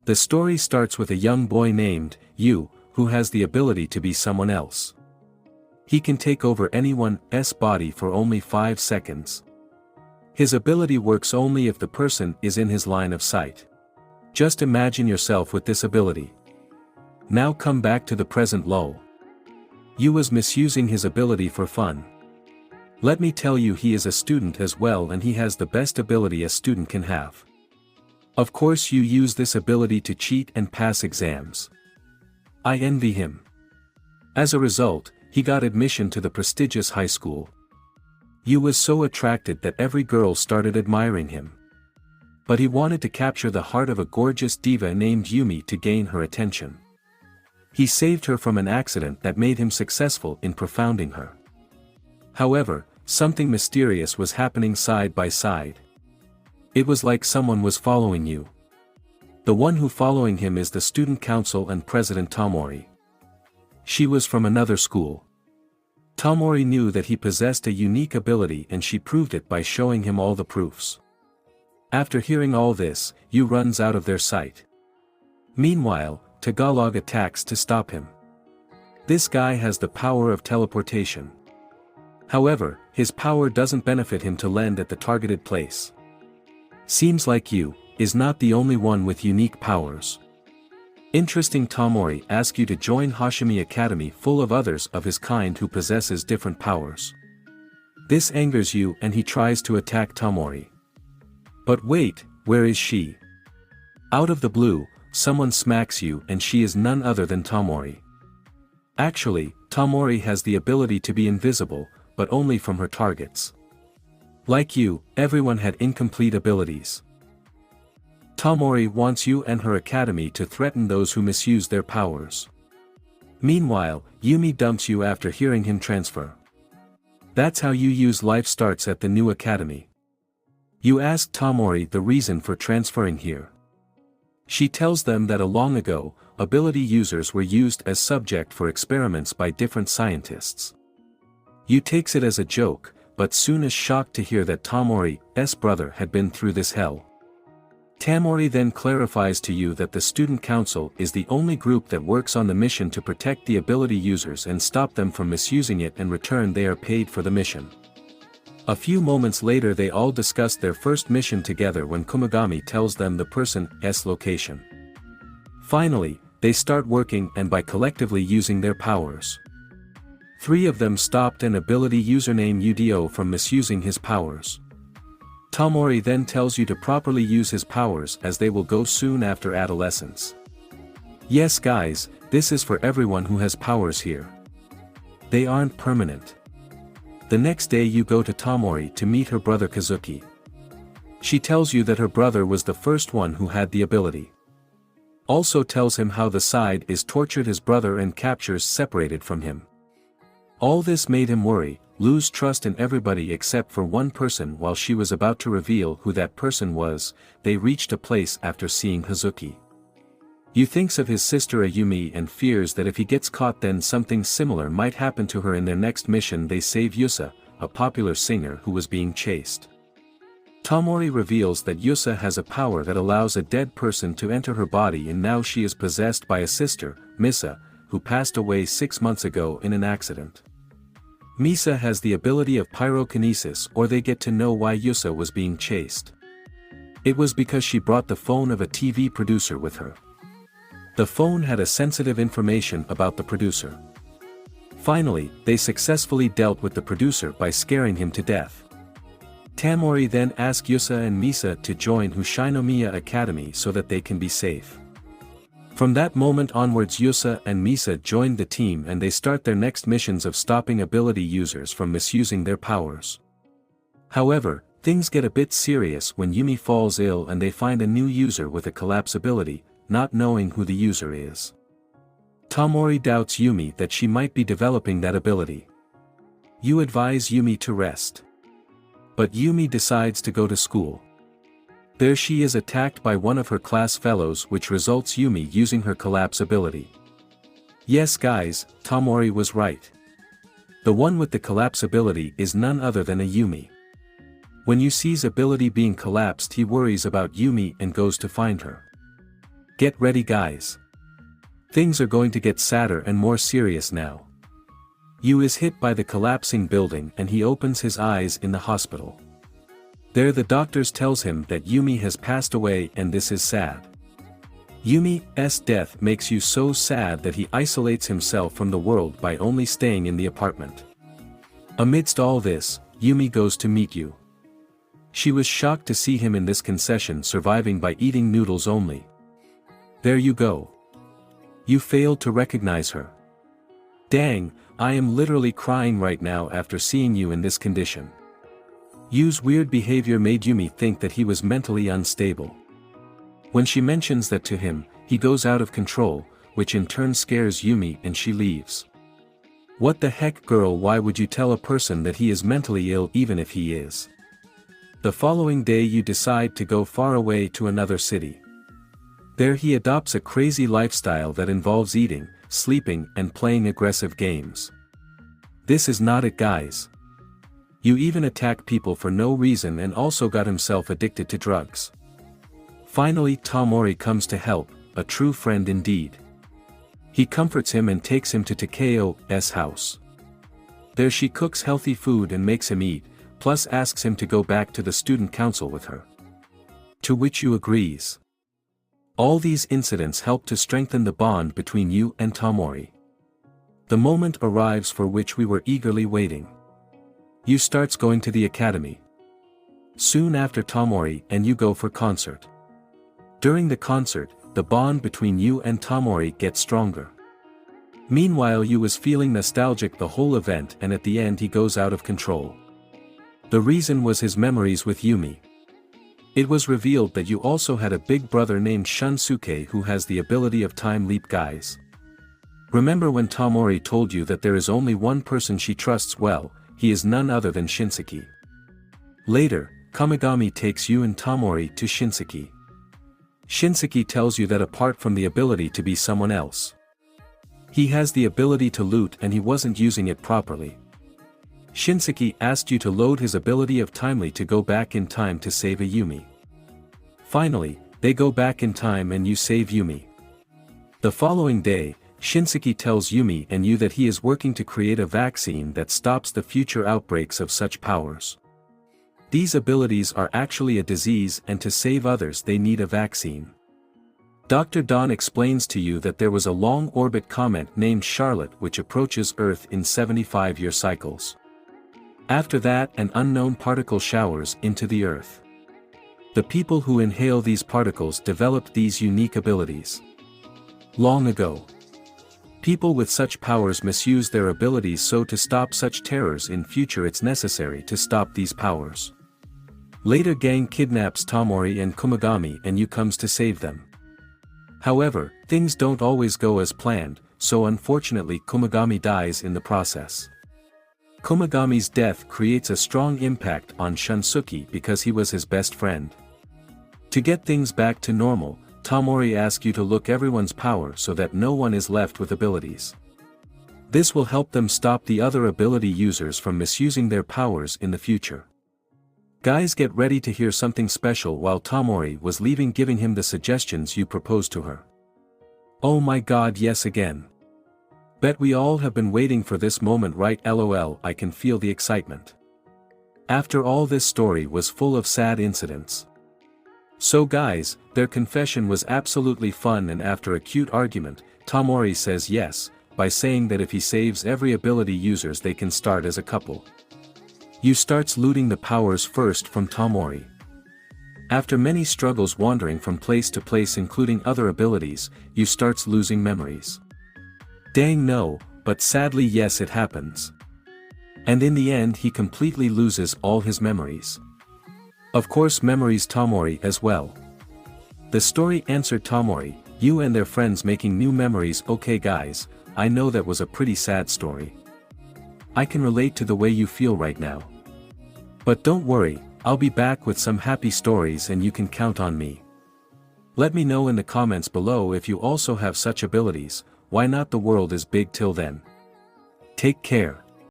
The story starts with a young boy named Yu, who has the ability to be someone else. He can take over anyone's body for only 5 seconds. His ability works only if the person is in his line of sight. Just imagine yourself with this ability. Now come back to the present lull. Yu was misusing his ability for fun. Let me tell you, he is a student as well, and he has the best ability a student can have. Of course you use this ability to cheat and pass exams. I envy him. As a result, he got admission to the prestigious high school. Yu was so attracted that every girl started admiring him. But he wanted to capture the heart of a gorgeous diva named Yumi to gain her attention. He saved her from an accident that made him successful in profounding her. However, something mysterious was happening side by side. It was like someone was following you. The one who following him is the student council and President Tomori. She was from another school. Tomori knew that he possessed a unique ability, and she proved it by showing him all the proofs. After hearing all this, Yu runs out of their sight. Meanwhile, Tagalog attacks to stop him. This guy has the power of teleportation. However, his power doesn't benefit him to land at the targeted place. Seems like Yu is not the only one with unique powers. Interesting. Tomori asks you to join Hashimi Academy full of others of his kind who possesses different powers. This angers Yu and he tries to attack Tomori. But wait, where is she? Out of the blue, someone smacks Yu, and she is none other than Tomori. Actually, Tomori has the ability to be invisible, but only from her targets. Like Yu, everyone had incomplete abilities. Tomori wants Yu and her academy to threaten those who misuse their powers. Meanwhile, Yumi dumps Yu after hearing him transfer. That's how Yu's life starts at the new academy. Yu asks Tomori the reason for transferring here. She tells them that long ago, ability users were used as subject for experiments by different scientists. Yu takes it as a joke, but soon is shocked to hear that Tomori's brother had been through this hell. Tomori then clarifies to Yu that the student council is the only group that works on the mission to protect the ability users and stop them from misusing it. In return, they are paid for the mission. A few moments later, they all discuss their first mission together when Kumagami tells them the person's location. Finally, they start working and by collectively using their powers. 3 of them stopped an ability user named Udo from misusing his powers. Tomori then tells you to properly use his powers as they will go soon after adolescence. Yes guys, this is for everyone who has powers here. They aren't permanent. The next day you go to Tomori to meet her brother Kazuki. She tells you that her brother was the first one who had the ability. Also tells him how the side is tortured his brother and captures separated from him. All this made him worry, lose trust in everybody except for one person. While she was about to reveal who that person was, they reached a place after seeing Hazuki. Yu thinks of his sister Ayumi and fears that if he gets caught then something similar might happen to her. In their next mission they save Yusa, a popular singer who was being chased. Tomori reveals that Yusa has a power that allows a dead person to enter her body, and now she is possessed by a sister, Misa, who passed away 6 months ago in an accident. Misa has the ability of pyrokinesis, or they get to know why Yusa was being chased. It was because she brought the phone of a TV producer with her. The phone had a sensitive information about the producer. Finally, they successfully dealt with the producer by scaring him to death. Tomori then asks Yusa and Misa to join Hoshinomiya Academy so that they can be safe. From that moment onwards Yusa and Misa joined the team and they start their next missions of stopping ability users from misusing their powers. However, things get a bit serious when Yumi falls ill and they find a new user with a collapse ability, not knowing who the user is. Tomori doubts Yumi that she might be developing that ability. Yu advise Yumi to rest. But Yumi decides to go to school. There she is attacked by one of her class fellows, which results Yumi using her collapse ability. Yes guys, Tomori was right. The one with the collapse ability is none other than a Yumi. When Yu sees ability being collapsed he worries about Yumi and goes to find her. Get ready guys. Things are going to get sadder and more serious now. Yu is hit by the collapsing building and he opens his eyes in the hospital. There the doctors tells him that Yumi has passed away and this is sad. Yumi's death makes Yu so sad that he isolates himself from the world by only staying in the apartment. Amidst all this, Yumi goes to meet Yu. She was shocked to see him in this concession surviving by eating noodles only. There you go. You failed to recognize her. Dang, I am literally crying right now after seeing you in this condition. Yu's weird behavior made Yumi think that he was mentally unstable. When she mentions that to him, he goes out of control, which in turn scares Yumi and she leaves. What the heck girl, why would you tell a person that he is mentally ill even if he is? The following day you decide to go far away to another city. There he adopts a crazy lifestyle that involves eating, sleeping and playing aggressive games. This is not it guys. You even attack people for no reason and also got himself addicted to drugs. Finally Tamori comes to help, a true friend indeed. He comforts him and takes him to Takeo's house. There she cooks healthy food and makes him eat, plus asks him to go back to the student council with her. To which Yu agrees. All these incidents help to strengthen the bond between Yu and Tamori. The moment arrives for which we were eagerly waiting. Yu starts going to the academy. Soon after Tamori and Yu go for concert. During the concert, the bond between Yu and Tamori gets stronger. Meanwhile Yu is feeling nostalgic the whole event and at the end he goes out of control. The reason was his memories with Yumi. It was revealed that Yu also had a big brother named Shunsuke who has the ability of time leap guys. Remember when Tamori told you that there is only one person she trusts well, he is none other than Shinsuke. Later, Kamigami takes Yu and Tamori to Shinsuke. Shinsuke tells you that apart from the ability to be someone else, he has the ability to loot and he wasn't using it properly. Shinsuke asked you to load his ability of timely to go back in time to save a Yumi. Finally, they go back in time and you save Yumi. The following day, Shinsuke tells Yumi and Yu that he is working to create a vaccine that stops the future outbreaks of such powers. These abilities are actually a disease and to save others they need a vaccine. Dr. Dawn explains to you that there was a long orbit comet named Charlotte which approaches Earth in 75-year cycles. After that an unknown particle showers into the Earth. The people who inhale these particles developed these unique abilities. Long ago, people with such powers misuse their abilities, so to stop such terrors in future it's necessary to stop these powers. Later gang kidnaps Tamori and Kumagami and Yu comes to save them. However, things don't always go as planned, so unfortunately Kumagami dies in the process. Kumagami's death creates a strong impact on Shunsuke because he was his best friend. To get things back to normal, Tamori asks you to look everyone's power so that no one is left with abilities. This will help them stop the other ability users from misusing their powers in the future. Guys, get ready to hear something special while Tamori was leaving, giving him the suggestions you proposed to her. Oh my god, yes again. Bet we all have been waiting for this moment, right? LOL, I can feel the excitement. After all, this story was full of sad incidents. So guys, their confession was absolutely fun, and after a cute argument, Tamori says yes, by saying that if he saves every ability users they can start as a couple. Yu starts looting the powers first from Tamori. After many struggles wandering from place to place including other abilities, Yu starts losing memories. Dang no, but sadly yes, it happens. And in the end he completely loses all his memories. Of course memories Tamori as well. The story answered Tamori, Yu and their friends making new memories. Okay guys, I know that was a pretty sad story. I can relate to the way you feel right now. But don't worry, I'll be back with some happy stories and you can count on me. Let me know in the comments below if you also have such abilities. Why not? The world is big. Till then, take care.